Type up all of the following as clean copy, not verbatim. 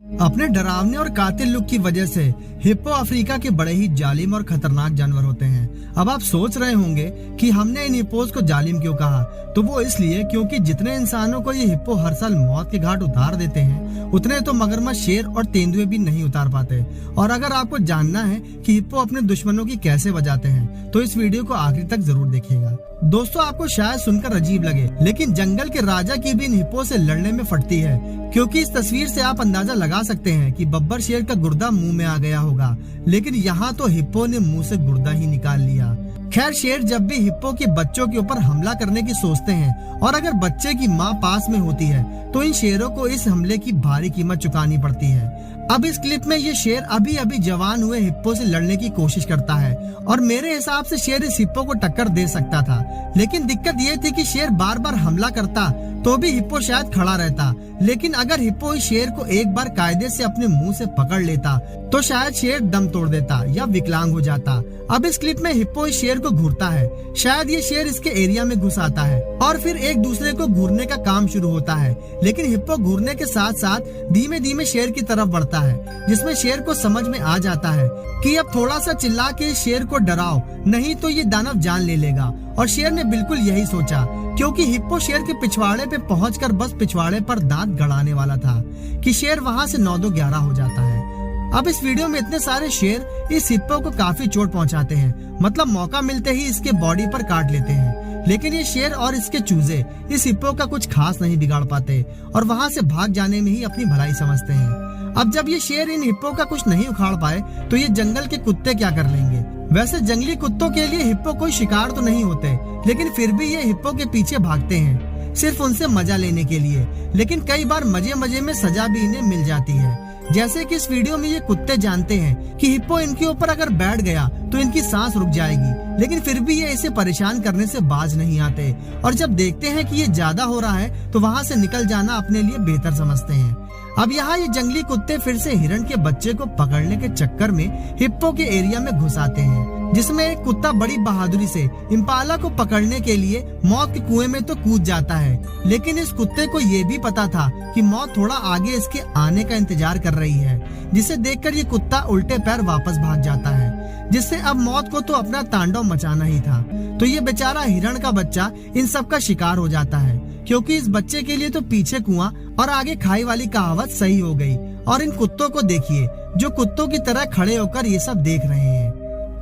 अपने डरावने और कातिल लुक की वजह से हिप्पो अफ्रीका के बड़े ही जालिम और खतरनाक जानवर होते हैं। अब आप सोच रहे होंगे कि हमने इन हिप्पोस को जालिम क्यों कहा, तो वो इसलिए क्योंकि जितने इंसानों को ये हिप्पो हर साल मौत के घाट उतार देते हैं, उतने तो मगरमच्छ, शेर और तेंदुए भी नहीं उतार पाते। और अगर आपको जानना है कि हिप्पो अपने दुश्मनों की कैसे बजाते हैं, तो इस वीडियो को आखिर तक जरूर देखिएगा। दोस्तों, आपको शायद सुनकर अजीब लगे, लेकिन जंगल के राजा की भी इन हिप्पो से लड़ने में फटती है, क्योंकि इस तस्वीर से आप अंदाजा लगा सकते हैं कि बब्बर शेर का गुर्दा मुंह में आ गया होगा, लेकिन यहाँ तो हिप्पो ने मुंह से गुर्दा ही निकाल लिया। खैर, शेर जब भी हिप्पो के बच्चों के ऊपर हमला करने की सोचते हैं और अगर बच्चे की माँ पास में होती है, तो इन शेरों को इस हमले की भारी कीमत चुकानी पड़ती है। अब इस क्लिप में ये शेर अभी अभी जवान हुए हिप्पो से लड़ने की कोशिश करता है और मेरे हिसाब से शेर इस हिप्पो को टक्कर दे सकता था, लेकिन दिक्कत ये थी कि शेर बार बार हमला करता तो भी हिप्पो शायद खड़ा रहता, लेकिन अगर हिप्पो इस शेर को एक बार कायदे से अपने मुंह से पकड़ लेता तो शायद शेर दम तोड़ देता या विकलांग हो जाता। अब इस क्लिप में हिप्पो इस शेर को घूरता है, शायद ये शेर इसके एरिया में घुस आता है और फिर एक दूसरे को घूरने का काम शुरू होता है, लेकिन हिप्पो घूरने के साथ साथ धीमे धीमे शेर की तरफ बढ़ता है, जिसमें शेर को समझ में आ जाता है कि अब थोड़ा सा चिल्ला के शेर को डराओ, नहीं तो ये दानव जान ले लेगा। और शेर ने बिल्कुल यही सोचा, क्योंकि हिप्पो शेर के पिछवाड़े पे पहुंचकर बस पिछवाड़े पर दांत गड़ाने वाला था कि शेर वहां से 9-2-11 हो जाता है। अब इस वीडियो में इतने सारे शेर इस हिप्पो को काफी चोट पहुंचाते हैं, मतलब मौका मिलते ही इसके बॉडी पर काट लेते हैं, लेकिन ये शेर और इसके चूजे इस हिप्पो का कुछ खास नहीं बिगाड़ पाते और वहां से भाग जाने में ही अपनी भलाई समझते हैं। अब जब ये शेर इन हिप्पो का कुछ नहीं उखाड़ पाए, तो ये जंगल के कुत्ते क्या कर लेंगे। वैसे जंगली कुत्तों के लिए हिप्पो कोई शिकार तो नहीं होते, लेकिन फिर भी ये हिप्पो के पीछे भागते हैं, सिर्फ उनसे मजा लेने के लिए। लेकिन कई बार मजे मजे में सजा भी इन्हें मिल जाती है, जैसे कि इस वीडियो में ये कुत्ते जानते हैं कि हिप्पो इनके ऊपर अगर बैठ गया तो इनकी सांस रुक जाएगी, लेकिन फिर भी ये इसे परेशान करने से बाज नहीं आते और जब देखते हैं कि ये ज्यादा हो रहा है तो वहाँ से निकल जाना अपने लिए बेहतर समझते हैं। अब यहाँ ये जंगली कुत्ते फिर से हिरण के बच्चे को पकड़ने के चक्कर में हिप्पो के एरिया में घुस आते हैं, जिसमें एक कुत्ता बड़ी बहादुरी से इम्पाला को पकड़ने के लिए मौत के कुएं में तो कूद जाता है, लेकिन इस कुत्ते को ये भी पता था कि मौत थोड़ा आगे इसके आने का इंतजार कर रही है, जिसे देखकर ये कुत्ता उल्टे पैर वापस भाग जाता है, जिससे अब मौत को तो अपना तांडव मचाना ही था। तो ये बेचारा हिरण का बच्चा इन सब का शिकार हो जाता है, क्योंकि इस बच्चे के लिए तो पीछे कुआं और आगे खाई वाली कहावत सही हो गई। और इन कुत्तों को देखिए, जो कुत्तों की तरह खड़े होकर ये सब देख रहे हैं।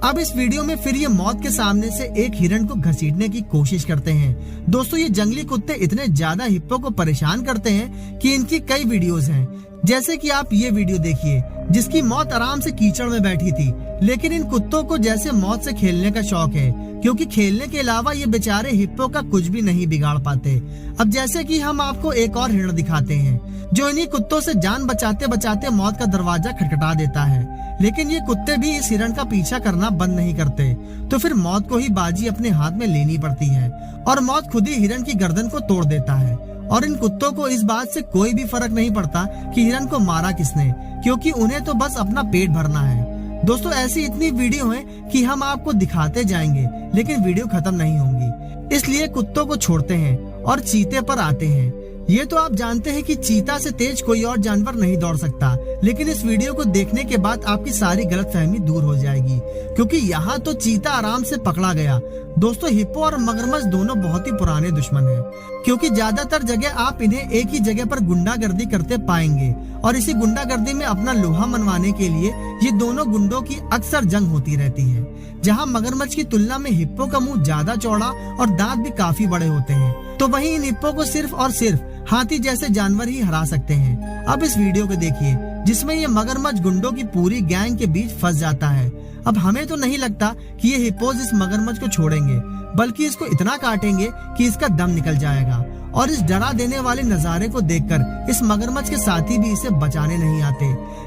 अब इस वीडियो में फिर ये मौत के सामने से एक हिरण को घसीटने की कोशिश करते हैं। दोस्तों, ये जंगली कुत्ते इतने ज्यादा हिप्पो को परेशान करते हैं कि इनकी कई वीडियोस हैं, जैसे कि आप ये वीडियो देखिए जिसकी मौत आराम से कीचड़ में बैठी थी, लेकिन इन कुत्तों को जैसे मौत से खेलने का शौक है, क्योंकि खेलने के अलावा ये बेचारे हिप्पो का कुछ भी नहीं बिगाड़ पाते। अब जैसे कि हम आपको एक और हिरण दिखाते हैं, जो इन्हीं कुत्तों से जान बचाते बचाते मौत का दरवाजा खटखटा देता है, लेकिन ये कुत्ते भी इस हिरण का पीछा करना बंद नहीं करते, तो फिर मौत को ही बाजी अपने हाथ में लेनी पड़ती है और मौत खुद ही हिरण की गर्दन को तोड़ देता है। और इन कुत्तों को इस बात से कोई भी फर्क नहीं पड़ता कि हिरण को मारा किसने, क्योंकि उन्हें तो बस अपना पेट भरना है। दोस्तों, ऐसी इतनी वीडियो है कि हम आपको दिखाते जाएंगे, लेकिन वीडियो खत्म नहीं होंगी, इसलिए कुत्तों को छोड़ते हैं और चीते पर आते हैं। ये तो आप जानते हैं कि चीता से तेज कोई और जानवर नहीं दौड़ सकता, लेकिन इस वीडियो को देखने के बाद आपकी सारी गलतफहमी दूर हो जाएगी, क्योंकि यहाँ तो चीता आराम से पकड़ा गया। दोस्तों, हिप्पो और मगरमच्छ दोनों बहुत ही पुराने दुश्मन हैं, क्योंकि ज्यादातर जगह आप इन्हें एक ही जगह पर गुंडागर्दी करते पाएंगे और इसी गुंडागर्दी में अपना लोहा मनवाने के लिए ये दोनों गुंडों की अक्सर जंग होती रहती है। जहाँ मगरमच्छ की तुलना में हिप्पो का मुंह ज्यादा चौड़ा और दांत भी काफी बड़े होते हैं, तो वहीं इन हिप्पो को सिर्फ और सिर्फ हाथी जैसे जानवर ही हरा सकते हैं। अब इस वीडियो को देखिए, जिसमें ये मगरमच्छ गुंडों की पूरी गैंग के बीच फंस जाता है। अब हमें तो नहीं लगता कि ये हिप्पोज इस मगरमच्छ को छोड़ेंगे, बल्कि इसको इतना काटेंगे कि इसका दम निकल जाएगा। और इस डरा देने वाले नजारे को देखकर इस मगरमच्छ के साथी भी इसे बचाने नहीं आते।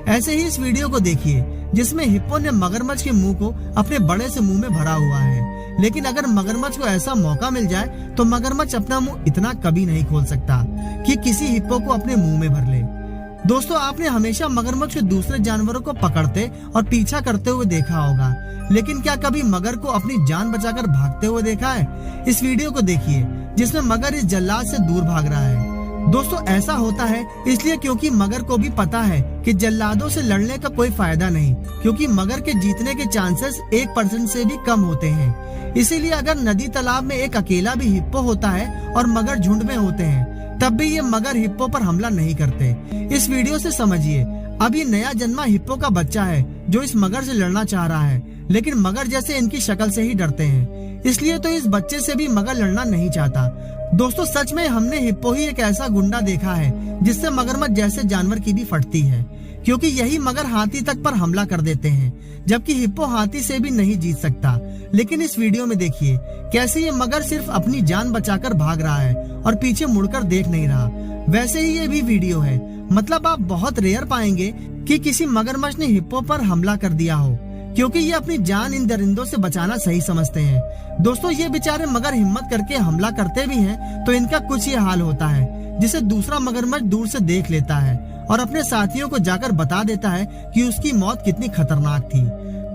ऐसे ही इस वीडियो को देखिए, जिसमें हिप्पो ने मगरमच्छ के मुंह को अपने बड़े से मुंह में भरा हुआ है, लेकिन अगर मगरमच्छ को ऐसा मौका मिल जाए तो मगरमच्छ अपना मुंह इतना कभी नहीं खोल सकता कि किसी हिप्पो को अपने मुंह में भर ले। दोस्तों, आपने हमेशा मगरमच्छ के दूसरे जानवरों को पकड़ते और पीछा करते हुए देखा होगा, लेकिन क्या कभी मगर को अपनी जान बचाकर भागते हुए देखा है? इस वीडियो को देखिए, जिसमें मगर इस जल्लाद से दूर भाग रहा है। दोस्तों ऐसा होता है इसलिए क्योंकि मगर को भी पता है कि जल्लादों से लड़ने का कोई फायदा नहीं, क्योंकि मगर के जीतने के चांसेस 1% से भी कम होते हैं। इसीलिए अगर नदी तालाब में एक अकेला भी हिप्पो होता है और मगर झुंड में होते हैं, तब भी ये मगर हिप्पो पर हमला नहीं करते। इस वीडियो से समझिए, अभी नया जन्मा हिप्पो का बच्चा है जो इस मगर से लड़ना चाह रहा है, लेकिन मगर जैसे इनकी शक्ल से ही डरते हैं, इसलिए तो इस बच्चे से भी मगर लड़ना नहीं चाहता। दोस्तों सच में हमने हिप्पो ही एक ऐसा गुंडा देखा है जिससे मगरमच्छ जैसे जानवर की भी फटती है, क्योंकि यही मगर हाथी तक पर हमला कर देते हैं, जबकि हिप्पो हाथी से भी नहीं जीत सकता। लेकिन इस वीडियो में देखिए कैसे ये मगर सिर्फ अपनी जान बचाकर भाग रहा है और पीछे मुड़कर देख नहीं रहा। वैसे ही ये भी वीडियो है, मतलब आप बहुत रेयर पाएंगे कि किसी मगरमच्छ ने हिप्पो पर हमला कर दिया हो, क्योंकि ये अपनी जान इन दरिंदों से बचाना सही समझते हैं। दोस्तों ये बेचारे मगर हिम्मत करके हमला करते भी हैं तो इनका कुछ ये हाल होता है जिसे दूसरा मगरमच्छ दूर से देख लेता है और अपने साथियों को जाकर बता देता है कि उसकी मौत कितनी खतरनाक थी।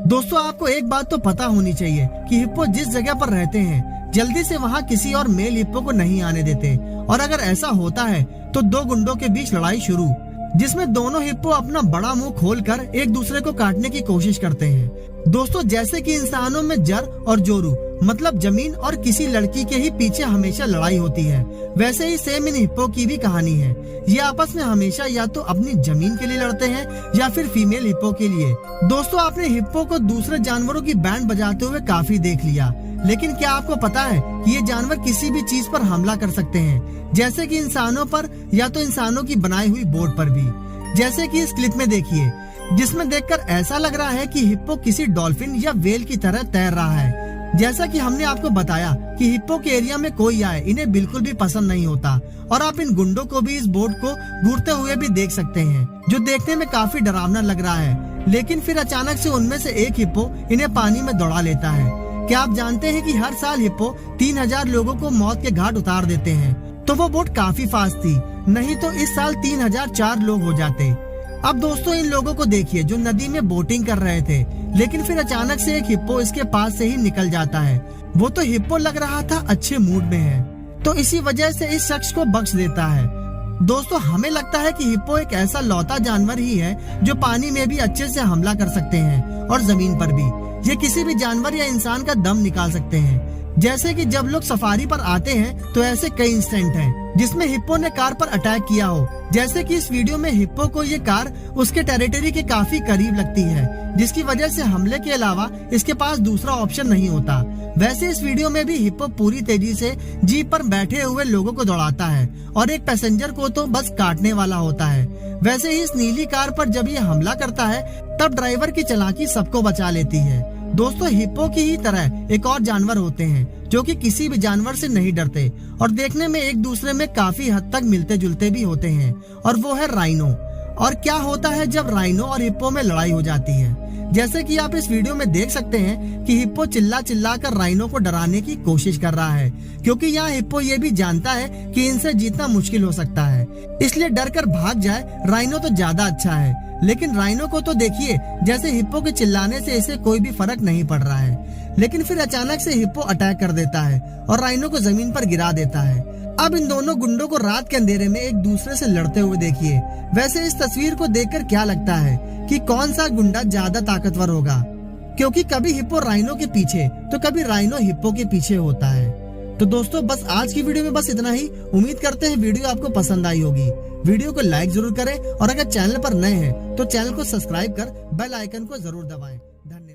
दोस्तों आपको एक बात तो पता होनी चाहिए कि हिप्पो जिस जगह पर रहते हैं जल्दी से वहाँ किसी और मेल हिप्पो को नहीं आने देते, और अगर ऐसा होता है तो दो गुंडों के बीच लड़ाई शुरू, जिसमें दोनों हिप्पो अपना बड़ा मुंह खोलकर एक दूसरे को काटने की कोशिश करते हैं। दोस्तों जैसे कि इंसानों में जर और जोरू मतलब जमीन और किसी लड़की के ही पीछे हमेशा लड़ाई होती है, वैसे ही सेम इन हिप्पो की भी कहानी है। ये आपस में हमेशा या तो अपनी जमीन के लिए लड़ते हैं या फिर फीमेल हिप्पो के लिए। दोस्तों आपने हिप्पो को दूसरे जानवरों की बैंड बजाते हुए काफी देख लिया, लेकिन क्या आपको पता है कि ये जानवर किसी भी चीज पर हमला कर सकते हैं, जैसे कि इंसानों पर या तो इंसानों की बनाई हुई बोट पर भी, जैसे कि इस क्लिप में देखिए, जिसमें देखकर ऐसा लग रहा है कि हिप्पो किसी डॉल्फिन या व्हेल की तरह तैर रहा है। जैसा कि हमने आपको बताया कि हिप्पो के एरिया में कोई आए इन्हें बिल्कुल भी पसंद नहीं होता, और आप इन गुंडों को भी इस बोट को घूरते हुए भी देख सकते हैं, जो देखने में काफी डरावना लग रहा है। लेकिन फिर अचानक से उनमें से एक हिप्पो इन्हें पानी में दौड़ा लेता है। क्या आप जानते हैं कि हर साल हिप्पो 3000 लोगों को मौत के घाट उतार देते हैं? तो वो बोट काफी फास्ट थी, नहीं तो इस साल 3004 लोग हो जाते। अब दोस्तों इन लोगों को देखिए जो नदी में बोटिंग कर रहे थे, लेकिन फिर अचानक से एक हिप्पो इसके पास से ही निकल जाता है। वो तो हिप्पो लग रहा था अच्छे मूड में है, तो इसी वजह से इस शख्स को बख्श देता है। दोस्तों हमें लगता है कि हिप्पो एक ऐसा लौता जानवर ही है जो पानी में भी अच्छे से हमला कर सकते हैं और जमीन पर भी। ये किसी भी जानवर या इंसान का दम निकाल सकते हैं। जैसे कि जब लोग सफारी पर आते हैं तो ऐसे कई इंसिडेंट हैं जिसमें हिप्पो ने कार पर अटैक किया हो, जैसे कि इस वीडियो में हिप्पो को ये कार उसके टेरिटरी के काफी करीब लगती है, जिसकी वजह से हमले के अलावा इसके पास दूसरा ऑप्शन नहीं होता। वैसे इस वीडियो में भी हिप्पो पूरी तेजी से जीप पर बैठे हुए लोगों को दौड़ाता है और एक पैसेंजर को तो बस काटने वाला होता है। वैसे ही इस नीली कार पर जब ये हमला करता है तब ड्राइवर की चालाकी सबको बचा लेती है। दोस्तों हिप्पो की ही तरह एक और जानवर होते हैं जो कि किसी भी जानवर से नहीं डरते और देखने में एक दूसरे में काफी हद तक मिलते जुलते भी होते हैं, और वो है राइनो। और क्या होता है जब राइनो और हिप्पो में लड़ाई हो जाती है? जैसे कि आप इस वीडियो में देख सकते हैं कि हिप्पो चिल्ला चिल्ला कर राइनो को डराने की कोशिश कर रहा है, क्योंकि यहाँ हिप्पो ये भी जानता है कि इनसे जीतना मुश्किल हो सकता है, इसलिए डर कर भाग जाए राइनो तो ज्यादा अच्छा है। लेकिन राइनो को तो देखिए जैसे हिप्पो के चिल्लाने से इसे कोई भी फर्क नहीं पड़ रहा है। लेकिन फिर अचानक से हिप्पो अटैक कर देता है और राइनो को जमीन पर गिरा देता है। अब इन दोनों गुंडों को रात के अंधेरे में एक दूसरे से लड़ते हुए देखिए। वैसे इस तस्वीर को देखकर क्या लगता है कि कौन सा गुंडा ज्यादा ताकतवर होगा? क्योंकि कभी हिप्पो राइनो के पीछे तो कभी राइनो हिप्पो के पीछे होता है। तो दोस्तों बस आज की वीडियो में बस इतना ही। उम्मीद करते हैं वीडियो आपको पसंद आई होगी। वीडियो को लाइक जरूर करें और अगर चैनल पर नए हैं तो चैनल को सब्सक्राइब कर बेल आइकन को जरूर दबाएं। धन्यवाद।